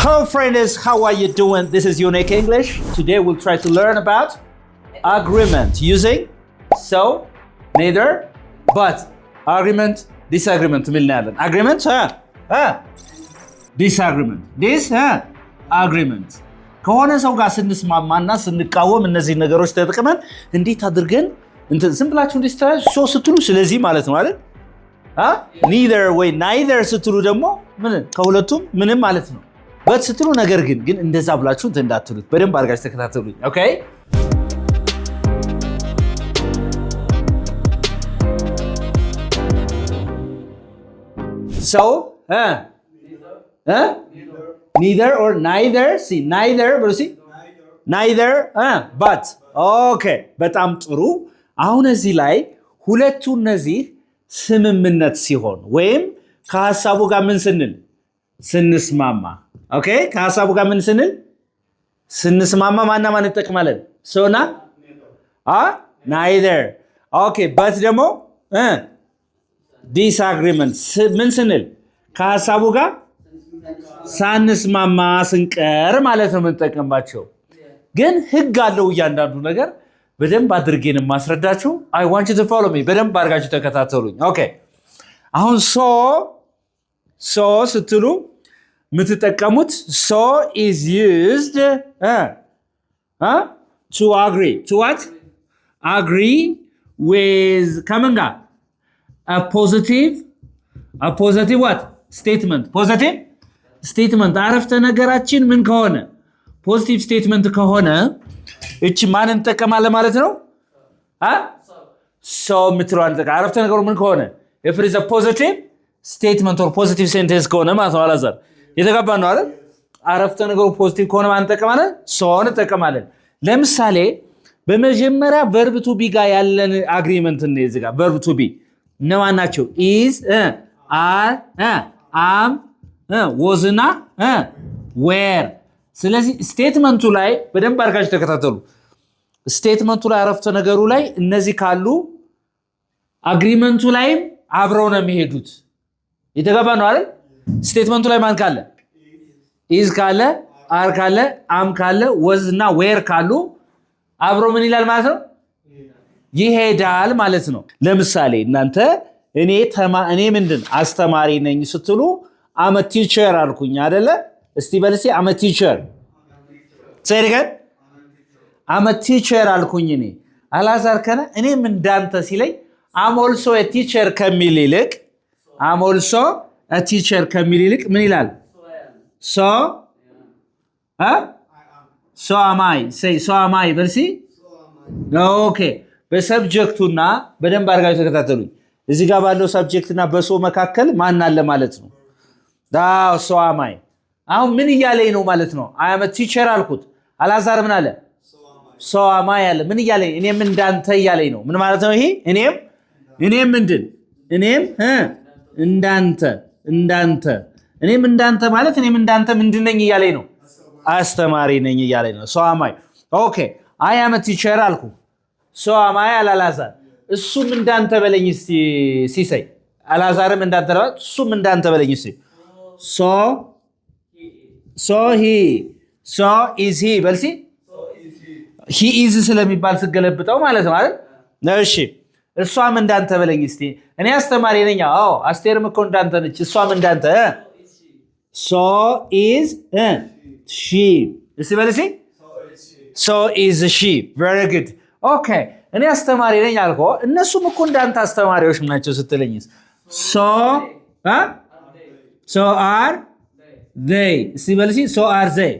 Hello friends, how are you doing? This is Unique English. Today we'll try to learn about agreement using so, neither, but, agreement, disagreement. Agreement, disagreement. Agreement. ከሆነ ሰው ጋር ስንስማማና ስንቃወም እነዚህ ነገሮች ተጠቅመን እንዴት አድርገን ዝም ብላችሁ እንዲስተራጅ ሶ ስትሉ ስለዚህ ማለት ነው አይደል? neither ወይ neither ስትሉ ደግሞ ምን ከሁለቱም ምንም ማለት ነው። but ስትሉ ነገር ግን እንደዛ ብላችሁ እንዳትሉት በደንብ አድርጋችሁ ተከታተሉኝ። ኦኬ so neither or neither see neither neither but okay በጣም ጥሩ አሁን እዚህ ላይ ሁለቱ እነዚህ ስምምነት ሲሆን ወይም ከሐሳቡ ጋር ምን ስንስማማ ኦኬ ከሐሳቡ ጋር ምን ስንስማማ ማንና ማን እንጠቅማለን ሶና neither okay but ደግሞ disagreement ምን ስንል ከሐሳቡ ጋር ሳንስማማ ስንቀር ማለት ነው የምንጠቀምባቸው ግን ህግ አለው እያንዳንዱ ነገር በደንብ አድርጌን ማስረዳችሁ I want you to follow me በደንብ አድርጋችሁ ተከታተሉኝ ኦኬ አሁን so ስትሉ የምትጠቀሙት so is used to agree to what agree with ከምን ጋር a positive what statement positive statement አረፍተ ነገራችን ምን ከሆነ positive statement ከሆነ እቺ ማን እንጠቀማለን ማለት ነው so ምትሯን ተቀ አረፍተ ነገሩ ምን ከሆነ if it is a positive statement or positive sentence ከሆነ ማለት ነው አላዛር የተገባ ነው አይደል አረፍተ ነገሩ ፖዚቲቭ ከሆነ ማን እንጠቀማለን so እንጠቀማለን ለምሳሌ በመጀመሪያ verb to be ጋር ያለን agreement ነው እዚህ ጋር verb to be እነማን ናቸው is are am wasና were ስለዚህ ስቴትመንቱ ላይ በደንብ አድርጋችሁ ተከታተሉ ስቴትመንቱ ላይ አረፍተ ነገሩ ላይ እነዚህ ካሉ አግሪመንቱ ላይም አብረው ነው የሚሄዱት የተገባ ነው አይደል ስቴትመንቱ ላይ ማን ካለ is ካለ are ካለ am ካለ was እና were ካሉ አብረው ምን ይላል ማለት ነው ይሄዳል ማለት ነው ለምሳሌ እናንተ እኔ ምንድን አስተማሪ ነኝ ስትሉ I'm a teacher አልኩኝ አይደለ እስቲ በልሲ I'm a teacher say it again I'm a teacher አልኩኝ እኔ አላዛር ከነ እኔም እንዳንተ ሲለኝ I'm also a teacher ከሚል ይልቅ I'm also a teacher ከሚል ይልቅ ምን ይላል so so am I say so am I በልሲ okay በሰብጀክቱና በደንብ አድርጋችሁ ተከታተሉኝ እዚህ ጋር ባለው ሰብጀክትና በሶ መካከል ማን አለ ማለት ነው so am I አሁን ምን እያለኝ ነው ማለት ነው I am a teacher አልኩት አላዛር ምን አለ so am I አለ ምን እያለኝ እኔም እንዳንተ እያለኝ ነው ምን ማለት ነው ይሄ እኔም ምንድን እኔም እንዳንተ እኔም እንዳንተ ማለት እኔም እንዳንተ ምንድነኝ እያለኝ ነው አስተማሪ ነኝ እያለኝ ነው so am I okay I am a teacher አልኩ so am I አላዛር እሱም እንዳንተ በለኝ እስቲ ሲሳይ አላዛርም እንዳንተ ነው እሱም እንዳንተ በለኝ እስቲ so is he በልሲ he is ስለሚባል ስገለብጠው ማለት ነው አይደል እሺ እሷም እንዳንተ በለኝ እስቲ እኔ አስተማሪ ነኝ አዎ አስቴርም እኮ እንዳንተ ነች እሷም እንዳንተ so is she እስቲ በልሲ so is she very good okay እኔ አስተማሪ ነኝ አልኮ እነሱም እኮ እንዳንተ አስተማሪዎች ናቸው ስትለኝስ so are they እስቲ በልሲ so are they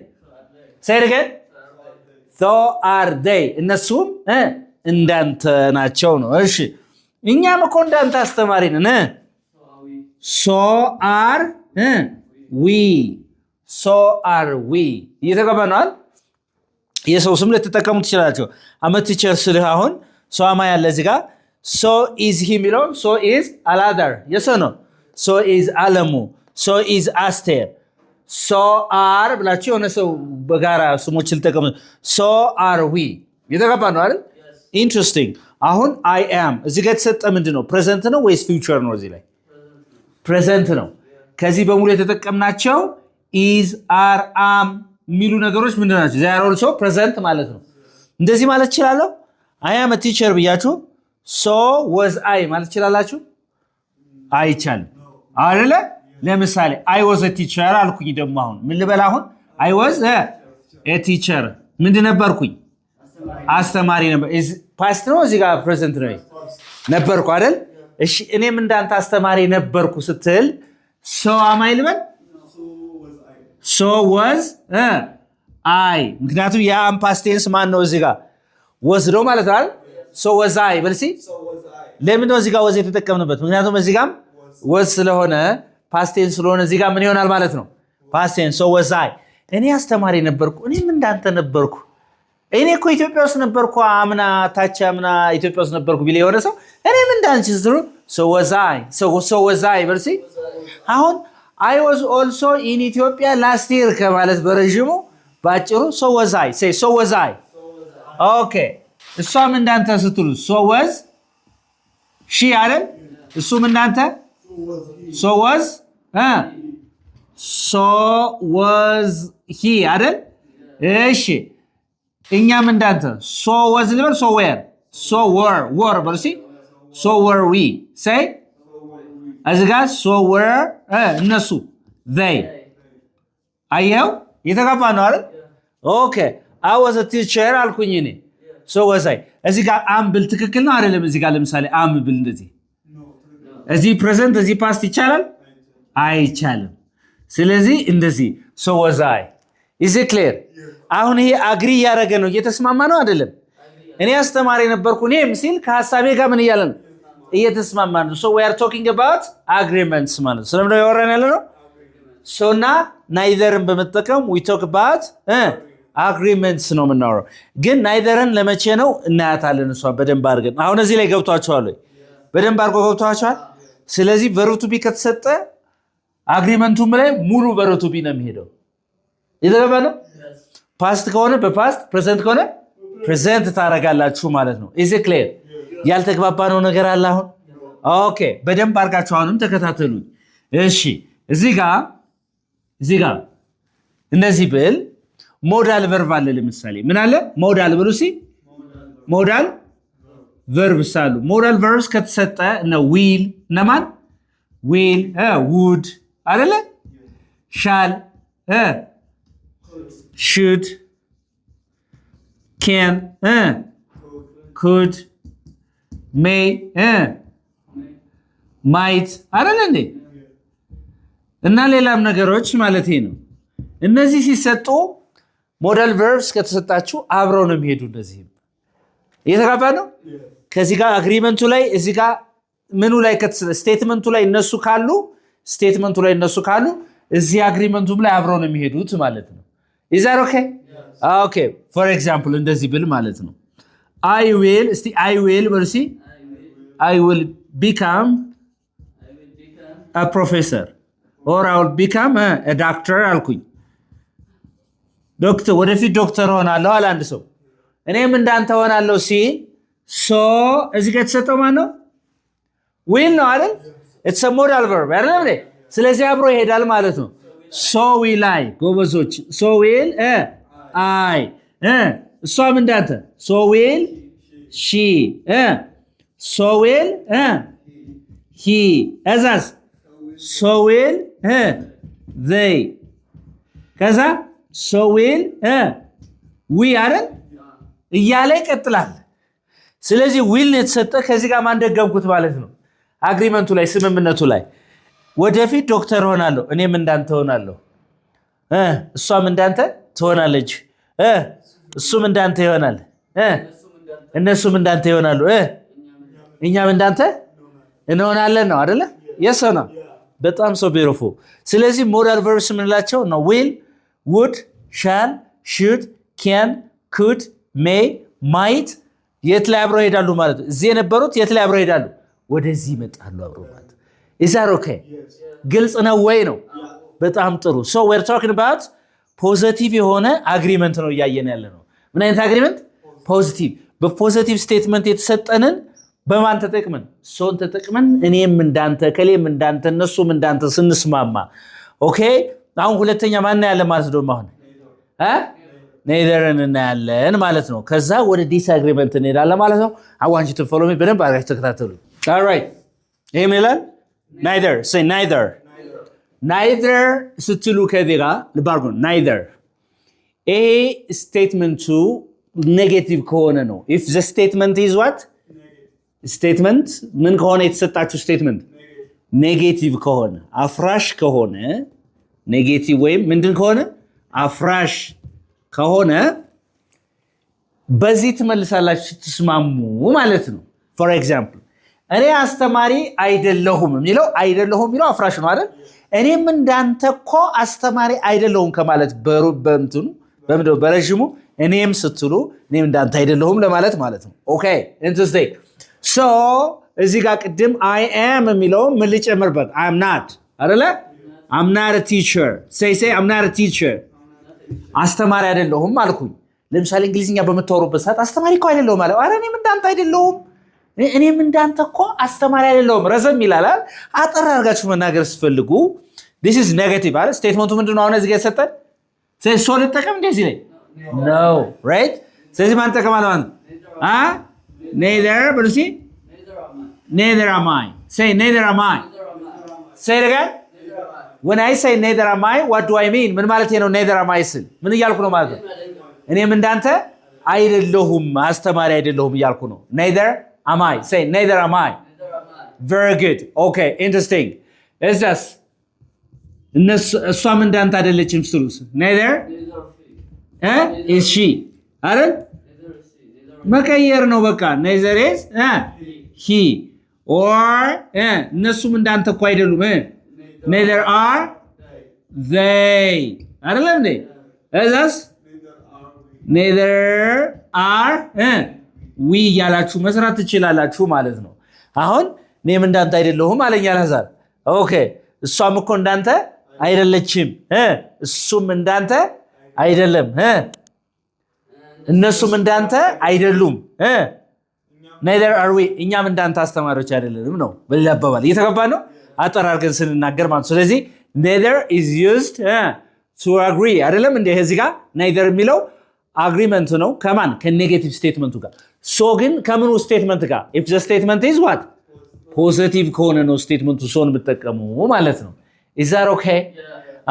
say it again so are they እነሱም እንዳንተ ናቸው ነው እሺ እኛም እኮ እንዳንተ አስተማሪ ነን so are we እየተገባናል የሰው ስም ልትጠቀሙ ትችላላችሁ I'm a teacher ስለህ አሁን so am I ያለ እዚህ ጋር so is he የሚለው so is አላዛር yes or no so is አለሙ so is አስቴር so are ብላችሁ የሆነ ሰው በጋራ ስሞች ልትጠቀሙ so are we እየተገባናል አይደል interesting አሁን I am እዚህ ጋር የተሰጠ ምንድነው present ነው ወይስ future ነው እዚህ ላይ present ነው ከዚህ በሙሉ የተጠቀምናቸው ኢዝ አር አም የሚሉ ነገሮች ምንድን ናቸው? they are also present ማለት ነው። እንደዚህ ማለት እችላለሁ። I am a teacher ብያችሁ so was I ማለት ትችላላችሁ? አይቻልም አይደለ? ለምሳሌ I was a teacher አልኩኝ። ደግሞ አሁን ምን ልበል? አሁን I was a teacher ምንድን ነበርኩኝ? አስተማሪ ነበር። ፓስት ነው እዚህ ጋር ፕሬዘንት ነው ነበርኩ አይደል? እሺ እኔም እንዳንተ አስተማሪ ነበርኩ ስትል so am I ልበል? so was I ምክንያቱም የአም ፓስት ቴንስ ማን ነው እዚህ ጋር? was ነው ማለት ነው አይደል? so was I በልሲ ለምን ነው እዚህ ጋር was የተጠቀምንበት? ምክንያቱም እዚህ ጋር was ስለሆነ ፓስት ቴንስ ስለሆነ እዚህ ጋር ምን ይሆናል ማለት ነው? ፓስት ቴንስ so was I እኔ አስተማሪ ነበርኩ። እኔም እንዳንተ ነበርኩ። እኔ እኮ ኢትዮጵያ ውስጥ ነበርኩ አምና ታች አምና ኢትዮጵያ ውስጥ ነበርኩ ቢል የሆነ ሰው እኔም እንዳንቺ ስትሉ so was I በልሲ አሁን I was also in Ethiopia last year ከማለት በረዥሙ ባጭሩ so was I say so was I okay እሷም እንዳንተ ስትሉ so was she አይደል? እሱም እንዳንተ so was he አይደል? እሺ እኛም እንዳንተ so was ልበል so were በልሲ so were we say እዚጋ so were እነሱ they አየው የተጋባ ነው አይደል? okay I was a teacher አልኩኝ እኔ so was I እዚጋ am ብል ትክክል ነው አይደለም? እዚጋ ለምሳሌ am ብል እንደዚህ እዚህ ፕሬዘንት እዚህ ፓስት ይቻላል አይቻልም። ስለዚህ እንደዚህ so was I is it clear? አሁን ይሄ አግሪ ያደረገ ነው እየተስማማ ነው አይደለም? እኔ አስተማሪ ነበርኩ እኔም ሲል ከሐሳቤ ጋር ምን እያለ ነው? እየተስማማ ነው። so we are talking about agreements ማለት ነው። ስለምን ያወራን ያለ ነው? so እና ናይዘርን በመጠቀም we talk about agreements ነው የምናወራው። ግን ናይዘርን ለመቼ ነው እናያታለን? እሷ በደንብ አድርገን አሁን እዚህ ላይ ገብቷቸዋል ወይ? በደንብ አድርጎ ገብቷቸዋል። ስለዚህ verb to be ከተሰጠ አግሪመንቱም ላይ ሙሉ verb to be ነው የሚሄደው። ይዘበባ ነው። ፓስት ከሆነ በፓስት ፕሬዘንት ከሆነ ፕሬዘንት ታረጋላችሁ ማለት ነው። is it clear? ያልተግባባነው ነገር አለ አሁን? ኦኬ በደንብ አድርጋችሁ አሁንም ተከታተሉኝ። እሺ እዚህ ጋር እንደዚህ ብል ሞዳል ቨርብ አለ። ለምሳሌ ምን አለ? ሞዳል ብሉ ሲ ሞዳል ቨርብስ አሉ። ሞዳል ቨርብስ ከተሰጠ ነው ዊል ነማን ዊል ውድ አይደለ? ሻል should can could may might አይደል እንዴ? እና ሌላም ነገሮች ማለት ነው። እነዚህ ሲሰጡ ሞዳል ቨርብስ ከተሰጣችሁ አብረው ነው የሚሄዱ። እንደዚህ እየተጋባ ነው። ከዚህ ጋር አግሪመንቱ ላይ እዚህ ጋር ምኑ ላይ ስቴትመንቱ ላይ እነሱ ካሉ እዚህ አግሪመንቱም ላይ አብረው ነው የሚሄዱት ማለት ነው። is that okay? okay for example እንደዚህ ብል ማለት ነው I will በርሲ I will become a professor or I will become a doctor አልኩኝ። ዶክተር ወደፊት ዶክተር ሆናለሁ አለ አንድ ሰው። እኔም እንዳንተ ሆናለሁ ሲል so እዚህ ጋር ተሰጠው ማለት ነው will ነው አይደል? it's a modal verb አይደል? ስለዚህ አብሮ ይሄዳል ማለት ነው። so will I ጎበዞች so will I እሷም እንዳንተ so will she so will he እዛስ so will they ከዛ so will we አይደል እያለ ይቀጥላል። ስለዚህ will የተሰጠ ከዚህ ጋር ማን ደገምኩት ማለት ነው? አግሪመንቱ ላይ ስምምነቱ ላይ ወደፊት ዶክተር ሆናለሁ እኔም እንዳንተ ሆናለሁ እሷም እንዳንተ ትሆናለች እሱም እንዳንተ ይሆናል እነሱም እንዳንተ ይሆናሉ እኛም እንዳንተ እንሆናለን ነው አይደለ? yes or no? በጣም so beautiful። ስለዚህ ሞዳል ቨርብስ ምንላቸው ነው? will would shall should can could may might የት ላይ አብረው ይሄዳሉ ማለት ነው። እዚህ የነበሩት የት ላይ አብረው ይሄዳሉ? ወደዚህ ይመጣሉ አብረው ማለት ነው። is that okay? ግልጽ ነው ወይ ነው? በጣም ጥሩ። so we're talking about ፖዚቲቭ የሆነ አግሪመንት ነው እያየን ያለ ነው። ምን አይነት አግሪመንት? ፖዚቲቭ። በፖዚቲቭ ስቴትመንት የተሰጠንን በማን ተጠቅመን? ሶን ተጠቅመን እኔም እንዳንተ ከሌም እንዳንተ እነሱም እንዳንተ ስንስማማ ኦኬ አሁን ሁለተኛ ማን ያለ ማለት ነው አሁን neitherን እናያለን ማለት ነው ከዛ ወደ disagreement እንሄዳለን ማለት ነው I want you to follow me በደንብ አድርጋችሁ ተከታተሉ all right ይሄ ምን ይላል neither say neither ስትሉ ከዚህ ጋር ልባርጉ neither ይሄ ስቴትመንቱ ኔጌቲቭ ከሆነ ነው if the statement is what statement ምን ከሆነ የተሰጣችሁ ስቴትመንት ኔጌቲቭ ከሆነ አፍራሽ ከሆነ ኔጌቲቭ ወይም ምንድን ከሆነ አፍራሽ ከሆነ በዚህ ትመልሳላችሁ ትስማሙ ማለት ነው for example እኔ አስተማሪ አይደለሁም የሚለው አፍራሽ ነው አይደል እኔም እንዳንተ እኮ አስተማሪ አይደለሁም ከማለት በሩበምቱን በረጅሙ እኔም ስትሉ እኔም እንዳንተ አይደለሁም ለማለት ማለት ነው ኦኬ interesting so እዚህ ጋር ቅድም I am የሚለው ምን ልጨምርበት I am not አይደለ I'm not a teacher say I'm not a teacher አስተማሪ አይደለሁም አልኩኝ ለምሳሌ እንግሊዝኛ በመታወሩበት ሰዓት አስተማሪ እኮ አይደለሁም ማለት አረ እኔም እንዳንተ አይደለሁም እኔም እንዳንተ እኮ አስተማሪ አይደለሁም ረዘም ይላል አጠር አድርጋችሁ መናገር ስትፈልጉ this is negative አይደል ስቴትመንቱ ምንድነው አሁን እዚህ ጋር ሰጠን say so ልጠቀም እንደዚህ ላይ no right ስለዚህ ማን ተቀማለ ማለት neither but see neither am I say neither am I say it again when I say neither am I what do I mean ምን ማለት ነው neither am I ስል ምን እያልኩ ነው ማለት ነው እኔም እንዳንተ አይደለሁም አስተማሪ አይደለሁም እያልኩ ነው neither am I say neither am I very good okay interesting is this እሷም እንዳንተ አይደለችም ስትሉስ neither is she አይደል መቀየር ነው በቃ neither is he or እነሱም እንዳንተ እኮ አይደሉም neither are they አይደለም እንዴ እዛስ neither are we ያላችሁ መስራት ትችላላችሁ ማለት ነው አሁን እኔም እንዳንተ አይደለሁም አለኝ አልሐዛር ኦኬ እሷም እኮ እንዳንተ አይደለችም እሱም እንዳንተ አይደለም እነሱም እንዳንተ አይደሉም neither are we እኛም እንዳንተ አስተማሪዎች አይደለንም ነው በሌላ አባባል እየተገባ ነው አጠራርገን ስንናገር ማለት ስለዚህ neither is used to agree አይደለም እንደ እዚህ ጋር neither የሚለው agreement ነው ከማን ከኔጌቲቭ ስቴትመንቱ ጋር so ግን ከምኑ ስቴትመንት ጋር if the statement is what positive ከሆነ ነው ስቴትመንቱ ሶን ብትጠቀሙ ማለት ነው is that okay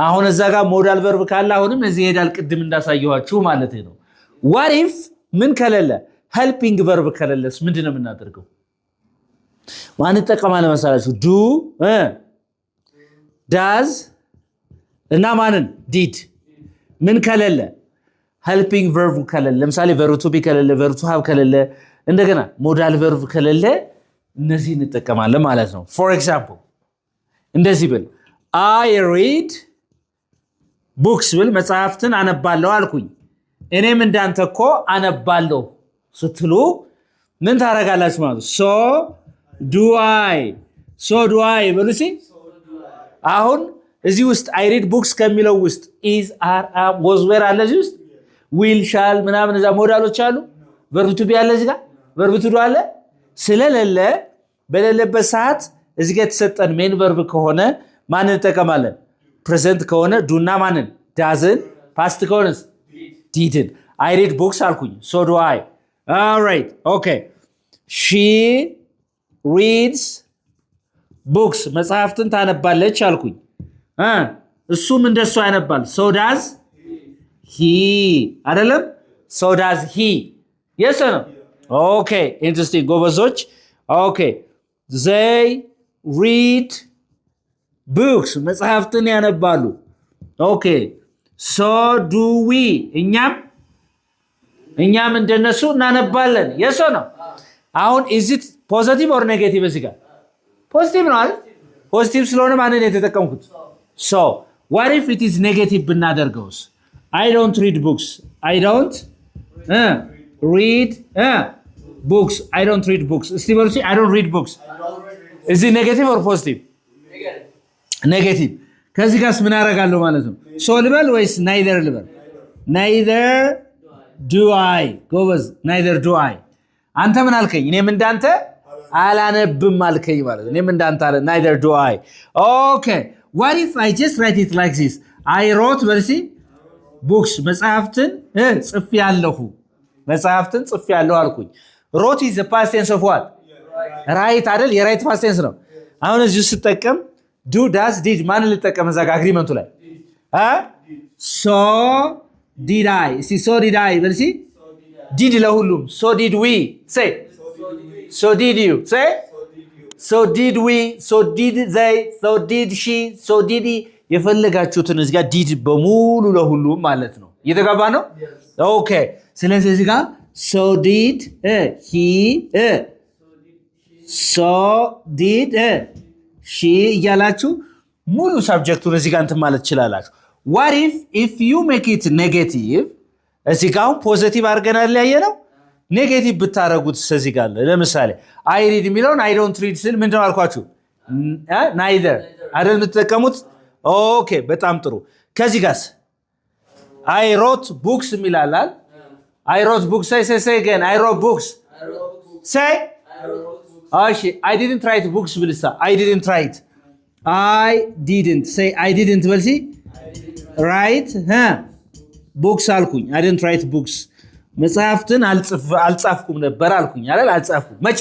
አሁን እዛ ጋር ሞዳል ቨርብ ካለ አሁንም እዚህ ሄዳል ቅድም እንዳሳየኋችሁ ማለት ነው what if ምን ከሌለ helping verb ከሌለስ ምንድነው የምናደርገው ማን ተጠቀማለ መሰላችሁ do does እና ማንን did ምን ከሌለ helping verb ከሌለ ለምሳሌ verb to be ከሌለ verb to have ከሌለ እንደገና modal verb ከሌለ እነዚህ እንጠቀማለን ማለት ነው for example እንደዚህ ብል I read books ብል መጽሐፍትን አነባለሁ አልኩኝ እኔም እንዳንተ እኮ አነባለሁ ስትሉ ምን ታረጋላችሁ ማለት so do I በሉሲ አሁን እዚህ ውስጥ I read books ከሚለው ውስጥ is are am was were አለ እዚህ ውስጥ will shall ምናምን እዛ ሞዳሎች አሉ verb to be አለ እዚህ ጋር verb to do አለ ስለሌለ በሌለበት ሰዓት እዚህ ጋር የተሰጠን main verb ከሆነ ማንን እንጠቀማለን present ከሆነ do እና ማንን doesn't past ከሆነስ didn't I read books አልኩኝ so do I all right okay she reads books መጽሐፍትን ታነባለች አልኩኝ እሱም እንደሱ ያነባል so does he አይደለም so does he yes or no okay interesting ጎበዞች okay they read books መጽሐፍትን ያነባሉ okay so do we እኛም እንደነሱ እናነባለን yes or no አሁን is it positive or negative እዚህ ጋር positive ነው አይደል positive ስለሆነ ማንን የተጠቀምኩት so what if it is negative ብናደርገውስ I don't read books I don't read books I don't read books እስቲ በሉ I don't read books is it negative or positive negative ከዚህ ጋርስ ምን አደርጋለሁ ማለት ነው so ልበል ወይስ neither ልበል neither do I ጎበዝ neither do I አንተ ምን አልከኝ እኔም እንዳንተ አላነብም አልከኝ ማለት ነው እኔም እንዳንተ neither do I okay what if I just write it like this I wrote በልሲ books መጽሐፍትን ጽፌያለሁ መጽሐፍትን ጽፌያለሁ አልኩኝ wrote is the past tense of what right አይደል የራይት past tense ነው አሁን እዚህ ስጠቀም do does did ማን ልጠቀም እዛ ጋር አግሪመንቱ ላይ so did I so did I በልሲ did ለሁሉም so did we say so did you say so did we so did they so did she so did he የፈለጋችሁትን እዚህ ጋር did በሙሉ ለሁሉም ማለት ነው እየተጋባ ነው ኦኬ ስለዚህ እዚህ ጋር so did he so did she እያላችሁ ሙሉ ሳብጀክቱን እዚህ ጋር እንትን ማለት ትችላላችሁ what if you make it negative እዚህ ጋር ፖዚቲቭ አድርገናል ያየነው ኔጌቲቭ ብታረጉት እዚህ ጋር ለምሳሌ I read የሚለውን I don't read ስል ምንድነው አልኳችሁ neither አይደል የምትጠቀሙት ኦኬ በጣም ጥሩ ከዚህ ጋርስ I wrote books የሚላላል I wrote books say again I wrote books say እሺ I didn't write books ብልሳ I didn't write I didn't say I didn't በልሲ write books አልኩኝ I didn't write books መጽሐፍትን አልጻፍኩም ነበር አልኩኝ አይደል አልጻፍኩም መቼ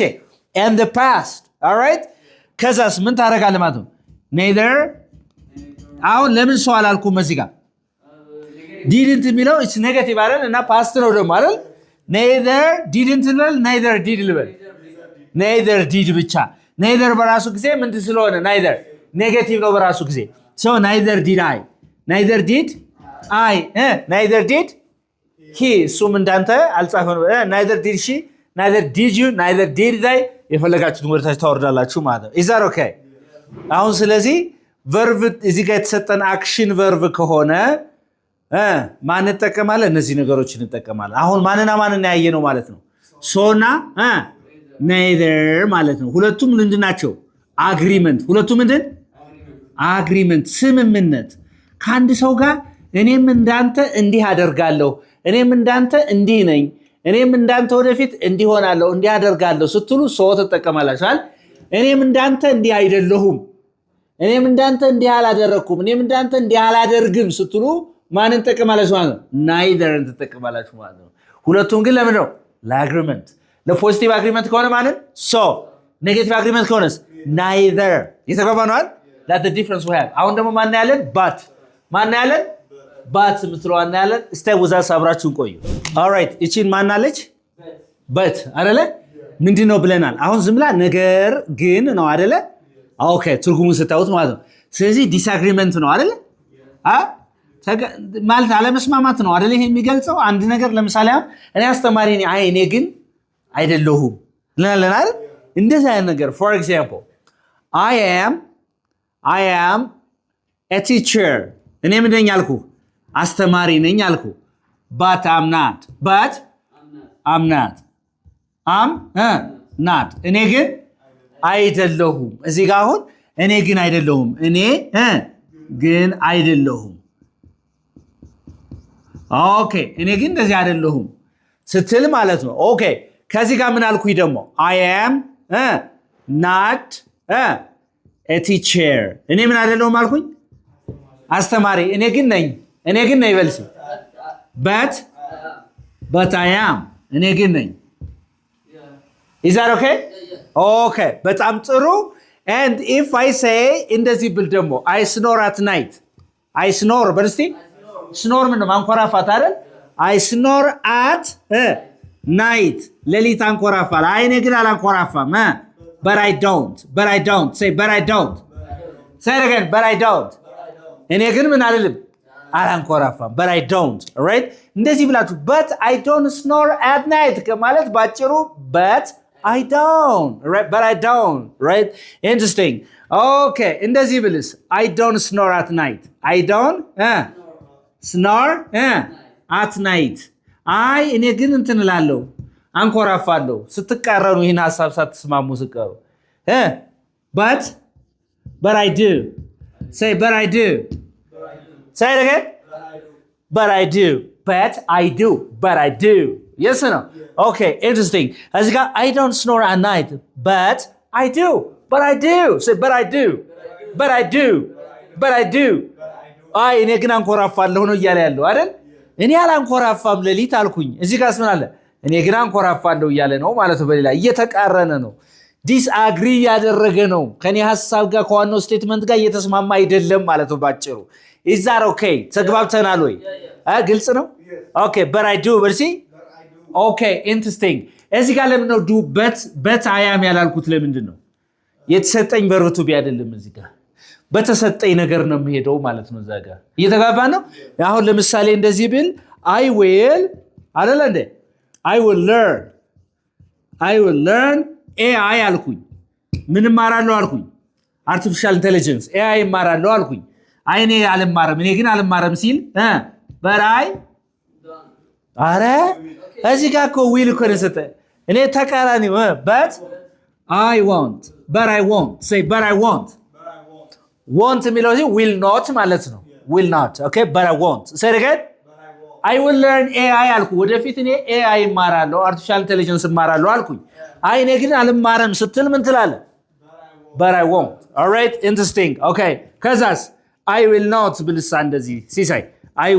in the past all right ከዛስ ምን ታረጋለህ ማለት ነው neither አሁን ለምን ሰው አላልኩም እዚህ ጋር didn't የሚለው it's negative አይደል እና past ነው ደግሞ አይደል neither didn't neither did ልበል neither did ብቻ neither በራሱ ጊዜ ምን ስለሆነ neither negative ነው በራሱ ጊዜ so neither did I neither did I neither did he እሱም እንዳንተ አልጻፈም neither did she neither did you neither did they የፈለጋችሁትን ወርታችሁ ታወርዳላችሁ ማለት ነው is that okay አሁን ስለዚህ verb እዚህ ጋር የተሰጠን አክሽን verb ከሆነ ማን እንጠቀማለን እነዚህ ነገሮችን እንጠቀማለን አሁን ማንና ማንን ያየነው ማለት ነው ሶና neither ማለት ነው ሁለቱም ምንድናቸው አግሪመንት ሁለቱም ምንድን አግሪመንት ስምምነት ከአንድ ሰው ጋር እኔም እንዳንተ እንዲህ አደርጋለሁ እኔም እንዳንተ እንዲህ ነኝ እኔም እንዳንተ ወደፊት እንዲህ ሆናለሁ እንዲህ አደርጋለሁ ስትሉ ሰው ተጠቀማላችሁ አይደል እኔም እንዳንተ እንዲህ አይደለሁም እኔም እንዳንተ እንዲህ አላደረኩም እኔም እንዳንተ እንዲህ አላደርግም ስትሉ ማንን ተጠቀማላችሁ ማለት ነው neither ተጠቀማላችሁ ማለት ነው ሁለቱም ግን ለምን ነው ለአግሪመንት ለፖዚቲቭ አግሪመንት ከሆነ ማንን so ኔጌቲቭ አግሪመንት ከሆነስ neither የተገባነው አይደል that the difference we have አሁን ደግሞ ማን ያለን but ማን ያለን but ምትለዋና ያለን stay with us አብራችሁን ቆዩ all right እቺን ማን አለች but አይደለ ምንድነው ብለናል አሁን ዝምላ ነገር ግን ነው አይደለ ኦኬ ትርጉሙን ስታውት ማለት ነው ስለዚህ ዲስአግሪመንት ነው አይደለ ማለት አለመስማማት ነው አይደለ ይሄ የሚገልጸው አንድ ነገር ለምሳሌ እኔ አስተማሪ ነኝ አይ እኔ ግን አይደለሁም ለናል እንደዛ ነገር for example I am a teacher እኔ ምንድነኝ አልኩ አስተማሪ ነኝ አልኩ but I'm not I'm not እኔ ግን አይደለሁም እዚህ ጋር አሁን እኔ ግን አይደለሁም እኔ ግን አይደለሁም ኦኬ እኔ ግን እንደዚህ አይደለሁም ስትል ማለት ነው ኦኬ ከዚህ ጋር ምን አልኩኝ ደግሞ I am not a teacher እኔ ምን አይደለሁም አልኩኝ አስተማሪ እኔ ግን ነኝ ይበልስ but I am እኔ ግን ነኝ is that okay okay በጣም ጥሩ and if I say እንደዚህ ብል ደግሞ I snore at night I snore በርስቲ snore ምን ነው ማንኮራፋት አይደል I snore at night ሌሊት አንኮራፋል አይ እኔ ግን አላንኮራፋም but I don't say but I don't say it again but I don't እኔ ግን ምን አልልም አላንኮራፋም but I don't right እንደዚህ ብላችሁ but I don't snore at night ከማለት ባጭሩ but I don't right but I don't right interesting okay እንደዚህ ብልስ I don't snore at night I don't snore at night አይ እኔ ግን እንትን እላለሁ አንኮራፋለሁ ስትቃረኑ ይሄን ሐሳብ ሳትስማሙ ስቀሩ but I do say but I do say it again but I do but I do yes or no okay interesting as you I don't snore at night but I do say but I do አይ እኔ ግን አንኮራፋለሁ ነው እያለ ያለው አይደል? እኔ አላንኮራፋም ሌሊት አልኩኝ። እዚህ ጋርስ ምን አለ? እኔ ግን አንኮራፋለሁ እያለ ነው ማለት ነው። በሌላ እየተቃረነ ነው፣ ዲስአግሪ ያደረገ ነው ከኔ ሐሳብ ጋር ከዋናው ስቴትመንት ጋር እየተስማማ አይደለም ማለት ነው ባጭሩ። ኢዛር ኦኬ ተግባብተናል ወይ? ግልጽ ነው። ኦኬ but I do በርሲ ኦኬ ኢንትረስቲንግ። እዚህ ጋር ለምን ነው ዱ በት አያም ያላልኩት? ለምንድን ነው? የተሰጠኝ በርቱ ቢ አይደለም እዚህ ጋር በተሰጠኝ ነገር ነው የምሄደው ማለት ነው። እዛ ጋር እየተጋባ ነው። አሁን ለምሳሌ እንደዚህ ብል I will አይደለ እንዴ? I will learn AI አልኩኝ። ምን እማራለሁ አልኩኝ? አርቲፊሻል ኢንተለጀንስ AI እማራለሁ አልኩኝ። አይ እኔ አልማረም፣ እኔ ግን አልማረም ሲል በራይ አረ እዚህ ጋር እኮ ዊል እኮ ነው ሰጠ። እኔ ተቃራኒው but I won't say but I won't የሚለው እዚህ will not ማለት ነው። will not okay but I won't say it again I will learn AI አልኩ። ወደፊት እኔ AI እማራለሁ አርቲፊሻል ኢንተለጀንስ እማራለሁ አልኩኝ። አይ እኔ ግን አልማረም ስትል ምን ትላለህ? but I won't. all right interesting okay ከዛስ I will not ብልሳ እንደዚህ ሲሳይ I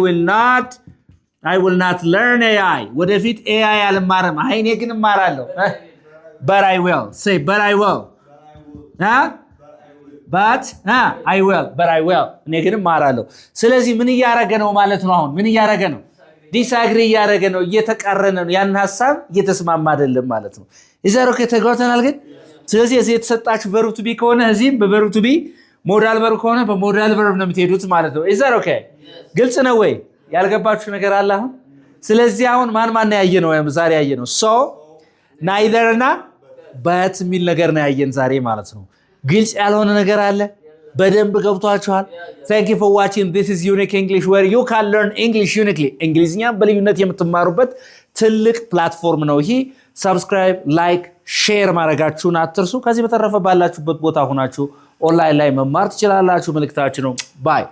will not learn AI ወደፊት AI አልማረም። አይ እኔ ግን እማራለሁ but I will say but I will እኔ ግን እማራለሁ። ስለዚህ ምን እያረገ ነው ማለት ነው? አሁን ምን እያረገ ነው? ዲስአግሪ እያረገ ነው፣ እየተቃረነ ነው። ያን ሐሳብ እየተስማማ አይደለም ማለት ነው። ኢዛር ኦኬ ተግባብተናል ግን። ስለዚህ እዚህ የተሰጣችሁ ቨርብ ቱ ቢ ከሆነ እዚህም በቨርብ ቱ ቢ ሞዳል ቨርብ ከሆነ በሞዳል ቨርብ ነው የምትሄዱት ማለት ነው። ኢዛር ኦኬ ግልጽ ነው ወይ? ያልገባችሁ ነገር አለ አሁን? ስለዚህ አሁን ማን ያየ ነው? ዛሬ ያየ ነው ሶ ናይዘር እና በት የሚል ነገር ነው ያየን ዛሬ ማለት ነው። ግልጽ ያልሆነ ነገር አለ? በደንብ ገብቷችኋል? Thank you for watching. This is Unique English where you can learn English uniquely. እንግሊዝኛን በልዩነት የምትማሩበት ትልቅ ፕላትፎርም ነው ይሄ። ሰብስክራይብ፣ ላይክ፣ ሼር ማድረጋችሁን አትርሱ። ከዚህ በተረፈ ባላችሁበት ቦታ ሆናችሁ ኦንላይን ላይ መማር ትችላላችሁ። መልእክታችን ነው። ባይ